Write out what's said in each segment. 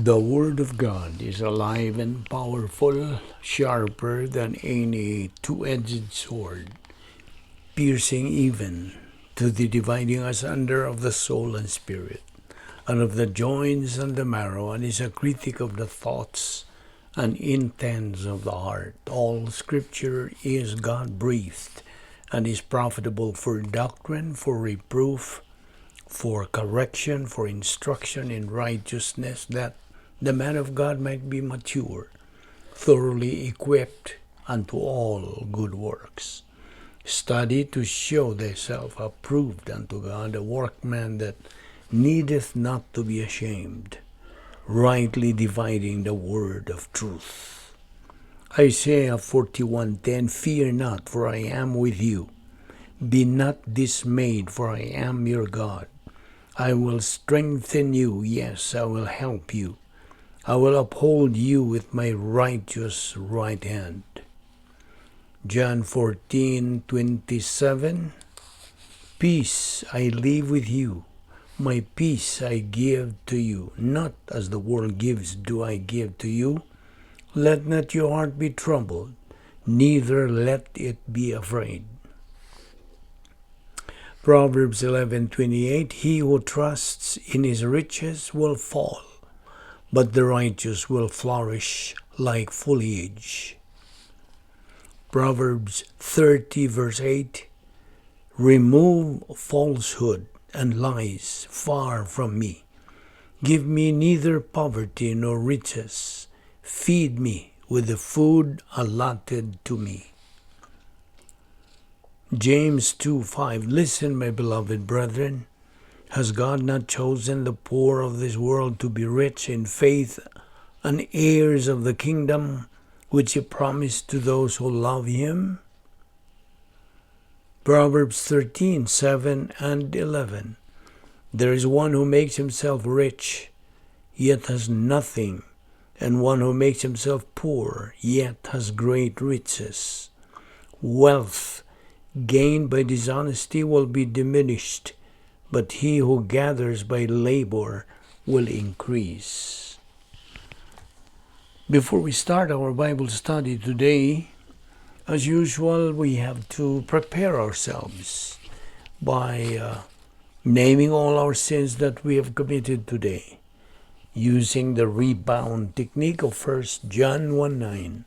The Word of God is alive and powerful, sharper than any two-edged sword, piercing even to the dividing asunder of the soul and spirit, and of the joints and the marrow, and is a critic of the thoughts and intents of the heart. All Scripture is God-breathed, and is profitable for doctrine, for reproof, for correction, for instruction in righteousness, that the man of God might be mature, thoroughly equipped unto all good works. Study to show thyself approved unto God, a workman that needeth not to be ashamed, rightly dividing the word of truth. Isaiah 41:10, Fear not, for I am with you. Be not dismayed, for I am your God. I will strengthen you, yes, I will help you. I will uphold you with my righteous right hand. John 14:27, Peace I leave with you, my peace I give to you. Not as the world gives do I give to you. Let not your heart be troubled, neither let it be afraid. Proverbs 11:28, He who trusts in his riches will fall, but the righteous will flourish like foliage. Proverbs 30:8, Remove falsehood and lies far from me. Give me neither poverty nor riches. Feed me with the food allotted to me. James 2:5, Listen, my beloved brethren, has God not chosen the poor of this world to be rich in faith and heirs of the kingdom which he promised to those who love him? Proverbs 13:7 and 11, There is one who makes himself rich, yet has nothing, and one who makes himself poor, yet has great riches. Wealth gained by dishonesty will be diminished, but he who gathers by labor will increase. Before we start our Bible study today, as usual, we have to prepare ourselves by naming all our sins that we have committed today, using the rebound technique of 1 John 1:9.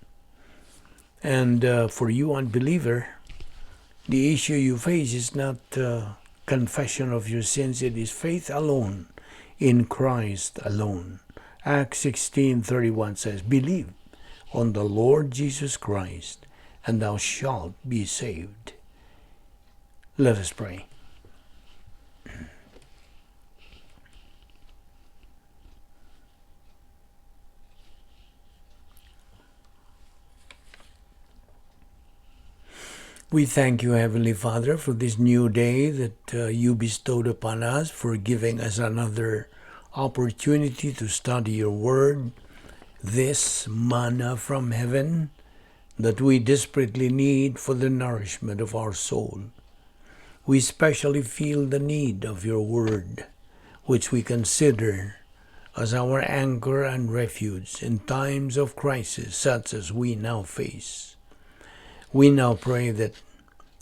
And for you unbeliever, the issue you face is not confession of your sins, it is faith alone, in Christ alone. Acts 16:31 says, Believe on the Lord Jesus Christ, and thou shalt be saved. Let us pray. We thank you, Heavenly Father, for this new day that you bestowed upon us, for giving us another opportunity to study your word, this manna from heaven that we desperately need for the nourishment of our soul. We especially feel the need of your word, which we consider as our anchor and refuge in times of crisis such as we now face. We now pray that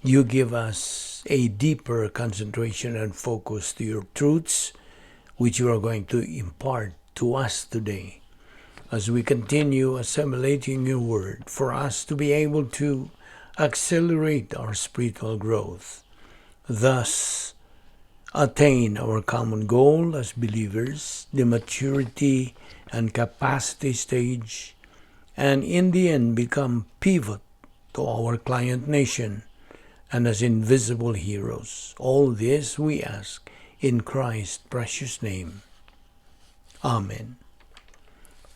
you give us a deeper concentration and focus to your truths, which you are going to impart to us today as we continue assimilating your word, for us to be able to accelerate our spiritual growth, thus attain our common goal as believers, the maturity and capacity stage, and in the end become pivot to our client nation and as invisible heroes. All this we ask in Christ's precious name. Amen.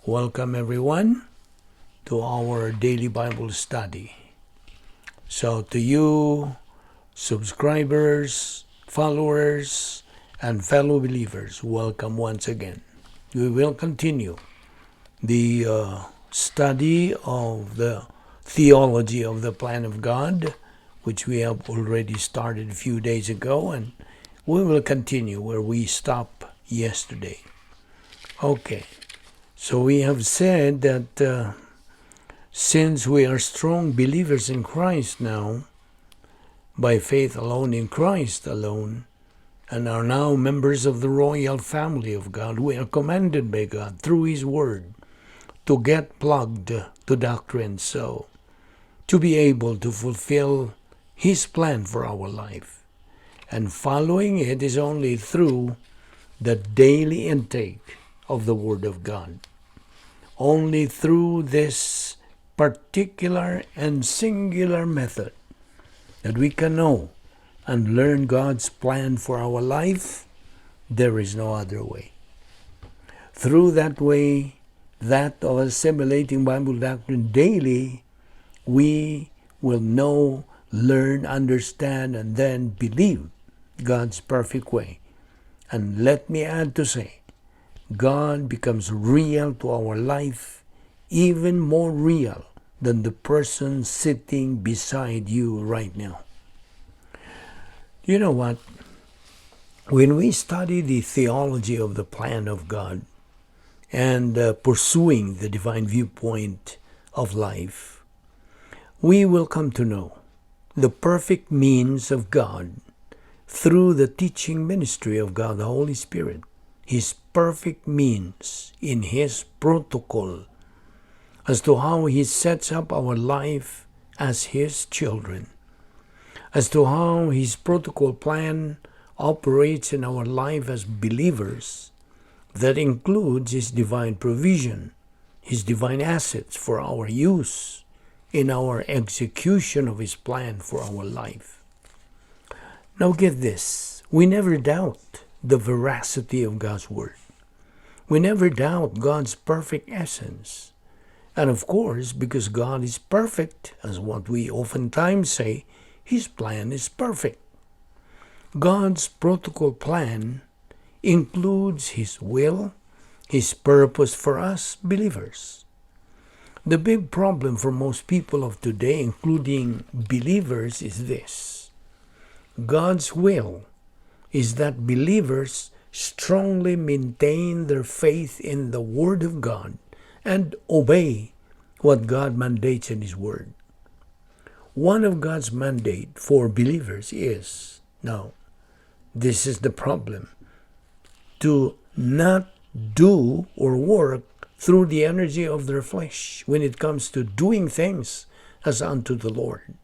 Welcome everyone to our daily Bible study. So to you, subscribers, followers, and fellow believers, welcome once again. We will continue the study of the Theology of the Plan of God, which we have already started a few days ago, and we will continue where we stopped yesterday. Okay, So we have said that since we are strong believers in Christ now, by faith alone in Christ alone, and are now members of the royal family of God, we are commanded by God through His Word to get plugged to doctrine, so to be able to fulfill His plan for our life. And following it is only through the daily intake of the Word of God. Only through this particular and singular method that we can know and learn God's plan for our life. There is no other way. Through that way, that of assimilating Bible doctrine daily, we will know, learn, understand, and then believe God's perfect way. And let me add to say, God becomes real to our life, even more real than the person sitting beside you right now. You know what? When we study the theology of the plan of God and pursuing the divine viewpoint of life, we will come to know the perfect means of God through the teaching ministry of God the Holy Spirit, His perfect means in His protocol as to how He sets up our life as His children, as to how His protocol plan operates in our life as believers. That includes His divine provision, His divine assets for our use in our execution of His plan for our life. Now get this, we never doubt the veracity of God's Word. We never doubt God's perfect essence. And of course, because God is perfect, as what we oftentimes say, His plan is perfect. God's protocol plan includes His will, His purpose for us believers. The big problem for most people of today, including believers, is this. God's will is that believers strongly maintain their faith in the Word of God and obey what God mandates in His Word. One of God's mandate for believers is, now, this is the problem, to not do or work through the energy of their flesh when it comes to doing things as unto the Lord,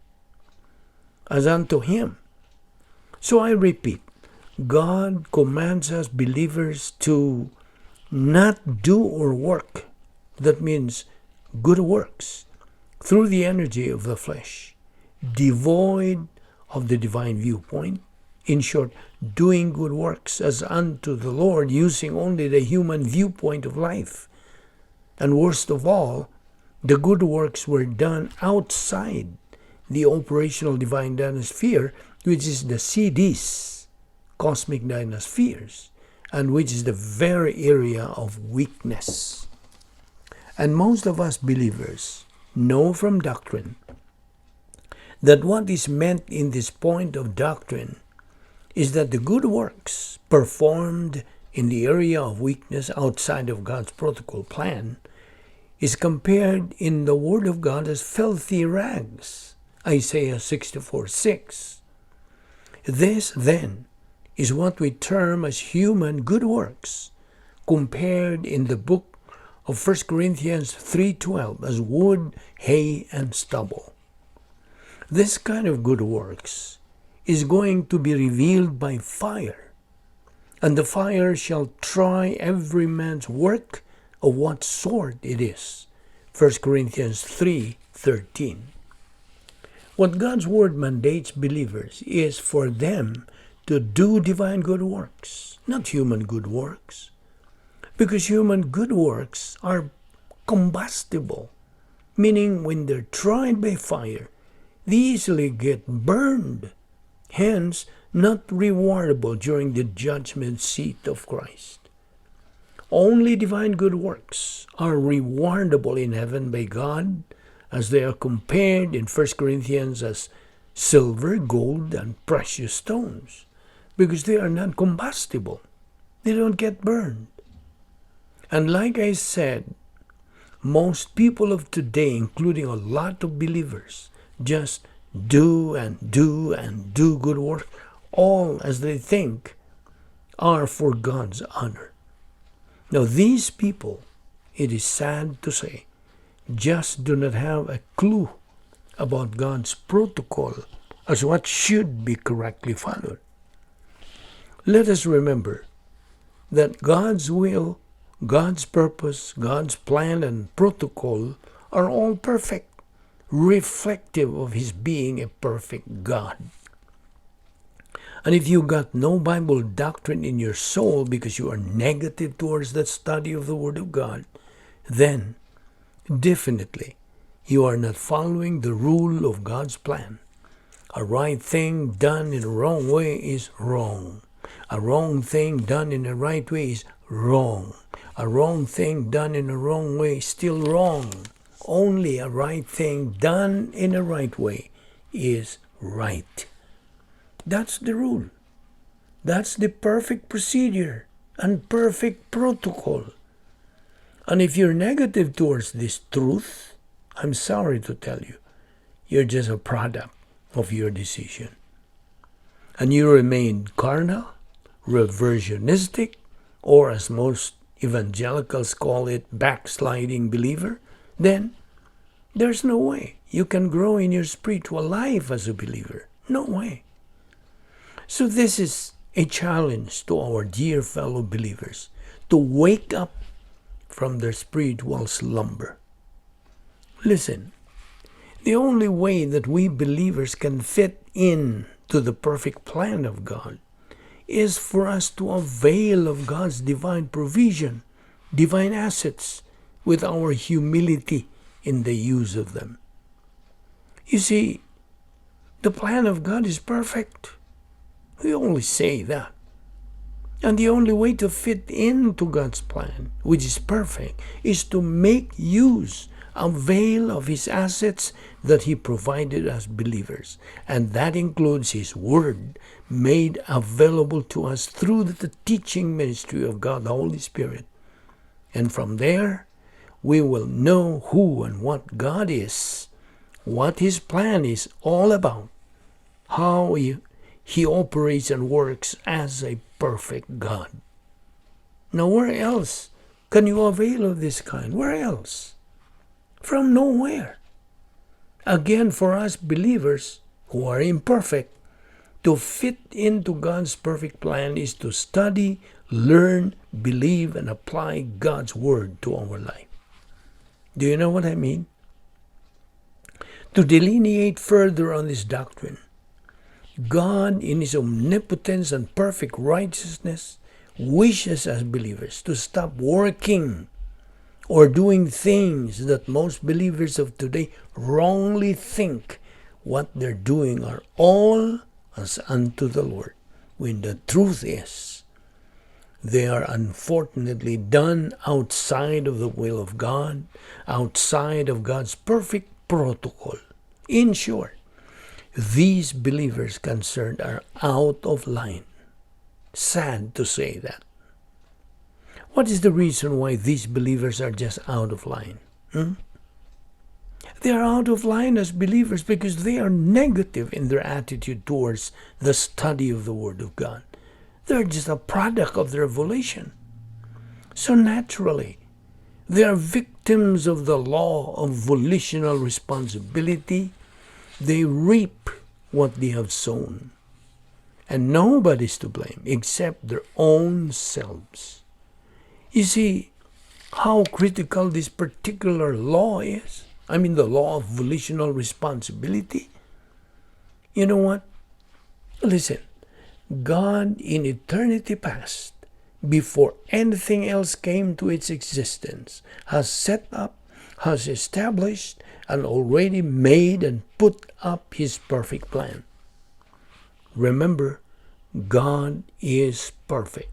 as unto Him. So I repeat, God commands us believers to not do or work, that means good works, through the energy of the flesh, devoid of the divine viewpoint. In short, doing good works as unto the Lord, using only the human viewpoint of life. And worst of all, the good works were done outside the operational divine dynasphere, which is the CDs, cosmic dynaspheres, and which is the very area of weakness. And most of us believers know from doctrine that what is meant in this point of doctrine is that the good works performed in the area of weakness outside of God's protocol plan is compared in the Word of God as filthy rags. Isaiah 64:6. This, then, is what we term as human good works, compared in the book of 1 Corinthians 3:12 as wood, hay, and stubble. This kind of good works is going to be revealed by fire, and the fire shall try every man's work of what sort it is. 1 Corinthians 3:13. What God's Word mandates believers is for them to do divine good works, not human good works. Because human good works are combustible, meaning when they're tried by fire, they easily get burned, hence not rewardable during the judgment seat of Christ. Only divine good works are rewardable in heaven by God, as they are compared in 1 Corinthians as silver, gold, and precious stones, because they are non-combustible. They don't get burned. And like I said Most people of today, including a lot of believers, just do and do and do good work, all as they think are for God's honor. Now, these people, it is sad to say, just do not have a clue about God's protocol as what should be correctly followed. Let us remember that God's will, God's purpose, God's plan and protocol are all perfect, reflective of His being a perfect God. And if you got no Bible doctrine in your soul because you are negative towards the study of the Word of God, then definitely you are not following the rule of God's plan. A right thing done in a wrong way is wrong. A wrong thing done in a right way is wrong. A wrong thing done in a wrong way is still wrong. Only a right thing done in a right way is right. That's the rule. That's the perfect procedure and perfect protocol. And if you're negative towards this truth, I'm sorry to tell you, you're just a product of your decision. And you remain carnal, reversionistic, or as most evangelicals call it, backsliding believer, then there's no way you can grow in your spiritual life as a believer. No way. So this is a challenge to our dear fellow believers to wake up from their spiritual slumber. Listen, the only way that we believers can fit in to the perfect plan of God is for us to avail of God's divine provision, divine assets, with our humility in the use of them. You see, the plan of God is perfect. We only say that. And the only way to fit into God's plan, which is perfect, is to make use, avail of His assets that He provided as believers. And that includes His Word made available to us through the teaching ministry of God, the Holy Spirit. And from there, we will know who and what God is, what His plan is all about, how He operates and works as a perfect God. Now, where else can you avail of this kind? Where else? From nowhere. Again, for us believers who are imperfect, to fit into God's perfect plan is to study, learn, believe, and apply God's Word to our life. Do you know what I mean? To delineate further on this doctrine, God, in His omnipotence and perfect righteousness, wishes us believers to stop working or doing things that most believers of today wrongly think what they're doing are all as unto the Lord, when the truth is they are unfortunately done outside of the will of God, outside of God's perfect protocol. In short, these believers concerned are out of line. Sad to say that. What is the reason why these believers are just out of line? They are out of line as believers because they are negative in their attitude towards the study of the Word of God. They're just a product of their volition. So naturally, they are victims of the law of volitional responsibility. They reap what they have sown. And nobody's to blame except their own selves. You see how critical this particular law is? I mean, the law of volitional responsibility. You know what? Listen, God in eternity past, before anything else came to its existence, has set up, has established, and already made and put up His perfect plan. Remember, God is perfect.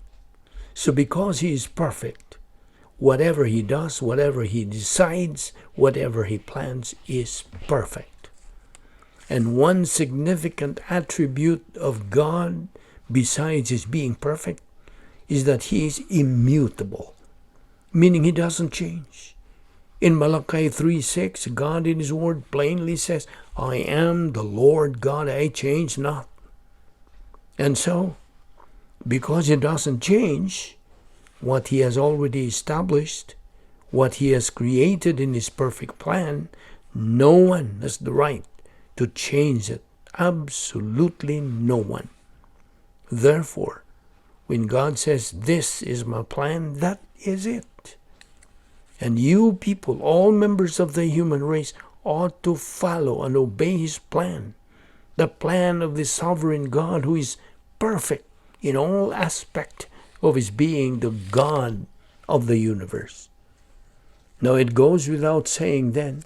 So because He is perfect, whatever He does, whatever He decides, whatever He plans is perfect. And one significant attribute of God, besides His being perfect, is that He is immutable, meaning He doesn't change. In Malachi 3:6, God in His Word plainly says, I am the Lord God, I change not. And so, because He doesn't change what He has already established, what He has created in His perfect plan, no one has the right to change it. Absolutely no one. Therefore, when God says, this is my plan, that is it. And you people, all members of the human race, ought to follow and obey His plan. The plan of the sovereign God who is perfect in all aspect of His being, the God of the universe. Now it goes without saying then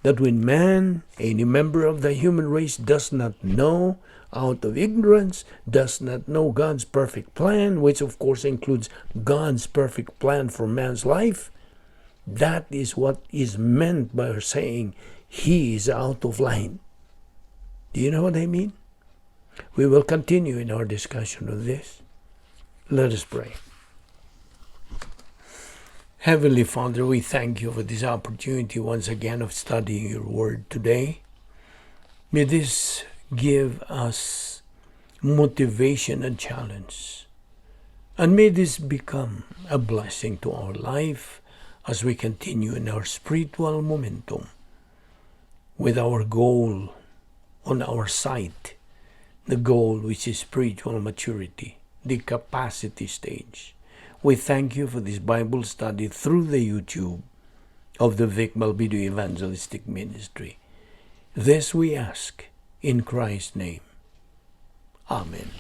that when man, any member of the human race, does not know, out of ignorance, does not know God's perfect plan, which of course includes God's perfect plan for man's life, that is what is meant by saying he is out of line. Do you know what I mean? We will continue in our discussion of this. Let us pray. Heavenly Father, we thank You for this opportunity once again of studying Your Word today. May this give us motivation and challenge. And may this become a blessing to our life as we continue in our spiritual momentum with our goal on our sight, the goal which is spiritual maturity, the capacity stage. We thank You for this Bible study through the YouTube of the Vic Balbido Evangelistic Ministry. This we ask in Christ's name. Amen.